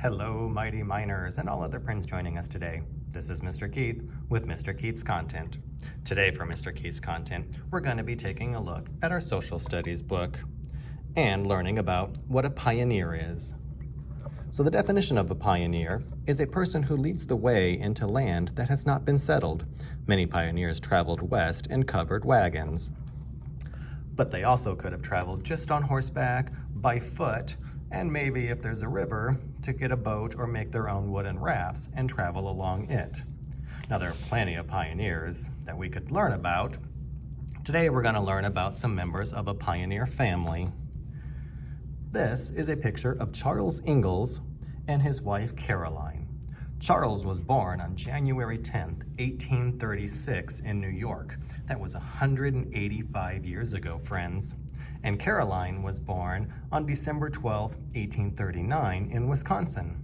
Hello, mighty miners, and all other friends joining us today. This is Mr. Keith with Mr. Keith's Content. Today for Mr. Keith's Content, we're going to be taking a look at our social studies book and learning about what a pioneer is. So the definition of a pioneer is a person who leads the way into land that has not been settled. Many pioneers traveled west in covered wagons. But they also could have traveled just on horseback, by foot, and maybe if there's a river, to get a boat or make their own wooden rafts and travel along it. Now there are plenty of pioneers that we could learn about. Today we're going to learn about some members of a pioneer family. This is a picture of Charles Ingalls and his wife Caroline. Charles was born on January 10th, 1836 in New York. That was 185 years ago, friends. And Caroline was born on December 12, 1839 in Wisconsin.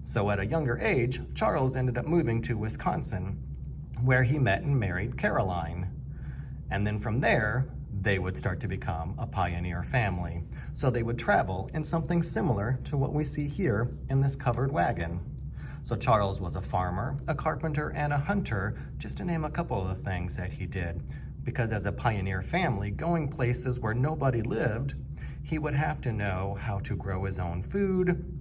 So at a younger age, Charles ended up moving to Wisconsin, where he met and married Caroline. And then from there, they would start to become a pioneer family. So they would travel in something similar to what we see here in this covered wagon. So Charles was a farmer, a carpenter, and a hunter, just to name a couple of the things that he did. Because as a pioneer family, going places where nobody lived, he would have to know how to grow his own food,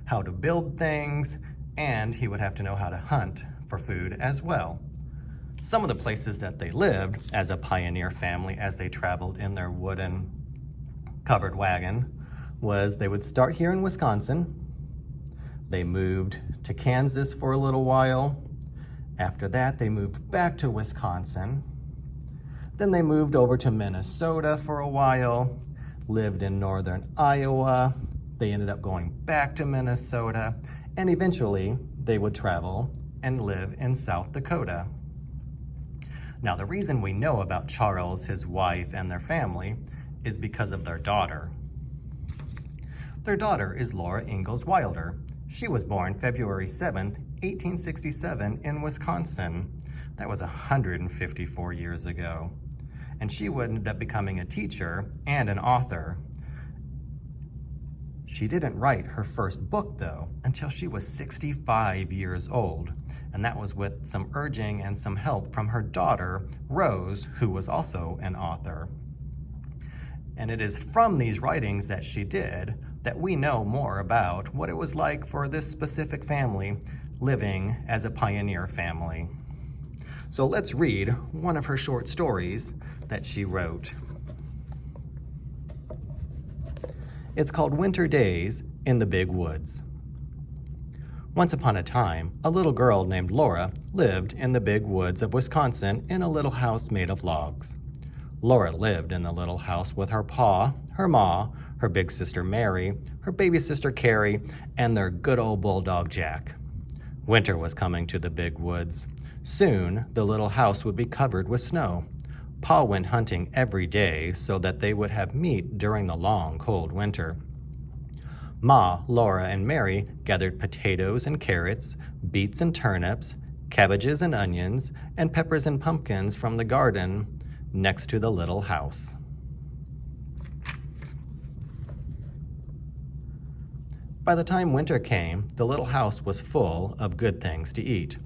how to build things, and he would have to know how to hunt for food as well. Some of the places that they lived as a pioneer family as they traveled in their wooden covered wagon was they would start here in Wisconsin. They moved to Kansas for a little while. After that, they moved back to Wisconsin. Then they moved over to Minnesota for a while, lived in northern Iowa. They ended up going back to Minnesota, and eventually they would travel and live in South Dakota. Now, the reason we know about Charles, his wife, and their family is because of their daughter. Their daughter is Laura Ingalls Wilder. She was born February 7th, 1867 in Wisconsin. That was 154 years ago. And she would end up becoming a teacher and an author. She didn't write her first book, though, until she was 65 years old. And that was with some urging and some help from her daughter, Rose, who was also an author. And it is from these writings that she did that we know more about what it was like for this specific family living as a pioneer family. So let's read one of her short stories that she wrote. It's called Winter Days in the Big Woods. Once upon a time, a little girl named Laura lived in the big woods of Wisconsin in a little house made of logs. Laura lived in the little house with her pa, her ma, her big sister Mary, her baby sister Carrie, and their good old bulldog Jack. Winter was coming to the big woods. Soon, the little house would be covered with snow. Pa went hunting every day so that they would have meat during the long, cold winter. Ma, Laura, and Mary gathered potatoes and carrots, beets and turnips, cabbages and onions, and peppers and pumpkins from the garden next to the little house. By the time winter came, the little house was full of good things to eat.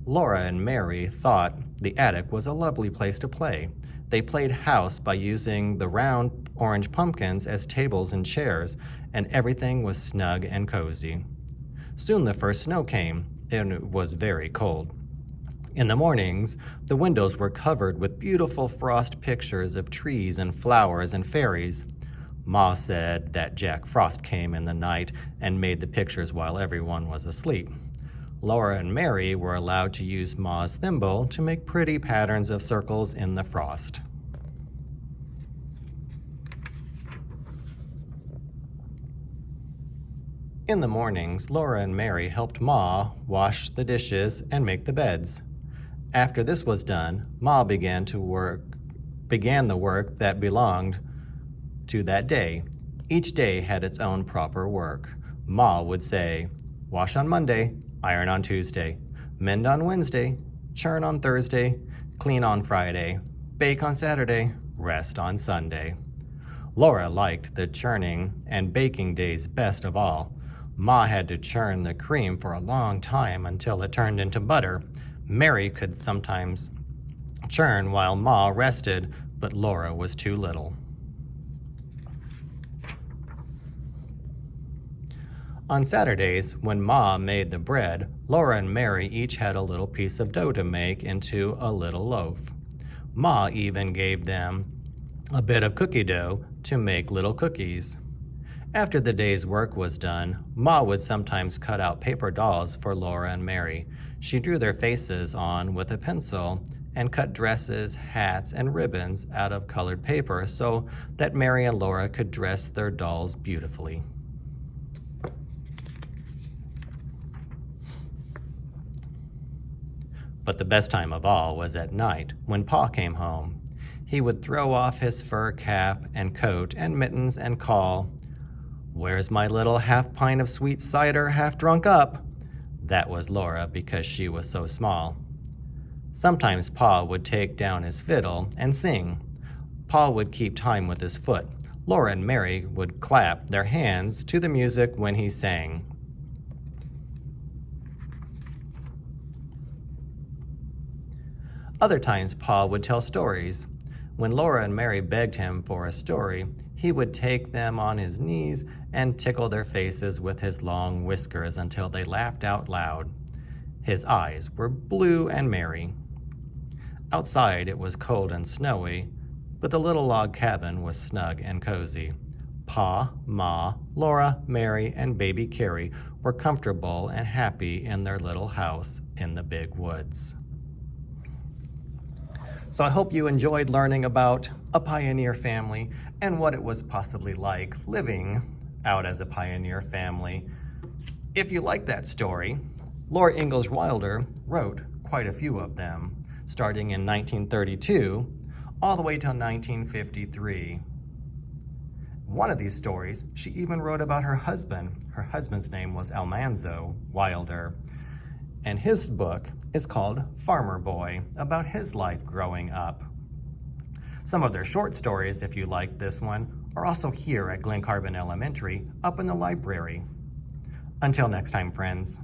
Laura and Mary thought the attic was a lovely place to play. They played house by using the round orange pumpkins as tables and chairs, and everything was snug and cozy. Soon the first snow came, and it was very cold. In the mornings, the windows were covered with beautiful frost pictures of trees and flowers and fairies. Ma said that Jack Frost came in the night and made the pictures while everyone was asleep. Laura and Mary were allowed to use Ma's thimble to make pretty patterns of circles in the frost. In the mornings, Laura and Mary helped Ma wash the dishes and make the beds. After this was done, Ma began the work that belonged to that day. Each day had its own proper work. Ma would say, wash on Monday, iron on Tuesday, mend on Wednesday, churn on Thursday, clean on Friday, bake on Saturday, rest on Sunday. Laura liked the churning and baking days best of all. Ma had to churn the cream for a long time until it turned into butter. Mary could sometimes churn while Ma rested, but Laura was too little. On Saturdays, when Ma made the bread, Laura and Mary each had a little piece of dough to make into a little loaf. Ma even gave them a bit of cookie dough to make little cookies. After the day's work was done, Ma would sometimes cut out paper dolls for Laura and Mary. She drew their faces on with a pencil and cut dresses, hats, and ribbons out of colored paper so that Mary and Laura could dress their dolls beautifully. But the best time of all was at night when Pa came home. He would throw off his fur cap and coat and mittens and call, "Where's my little half pint of sweet cider half drunk up?" That was Laura because she was so small. Sometimes Pa would take down his fiddle and sing. Pa would keep time with his foot. Laura and Mary would clap their hands to the music when he sang. Other times, Pa would tell stories. When Laura and Mary begged him for a story, he would take them on his knees and tickle their faces with his long whiskers until they laughed out loud. His eyes were blue and merry. Outside it was cold and snowy, but the little log cabin was snug and cozy. Pa, Ma, Laura, Mary, and baby Carrie were comfortable and happy in their little house in the big woods. So I hope you enjoyed learning about a pioneer family and what it was possibly like living out as a pioneer family. If you like that story, Laura Ingalls Wilder wrote quite a few of them, starting in 1932 all the way till 1953. One of these stories, she even wrote about her husband. Her husband's name was Almanzo Wilder. And his book is called Farmer Boy, about his life growing up. Some of their short stories, if you like this one, are also here at Glen Carbon Elementary, up in the library. Until next time, friends.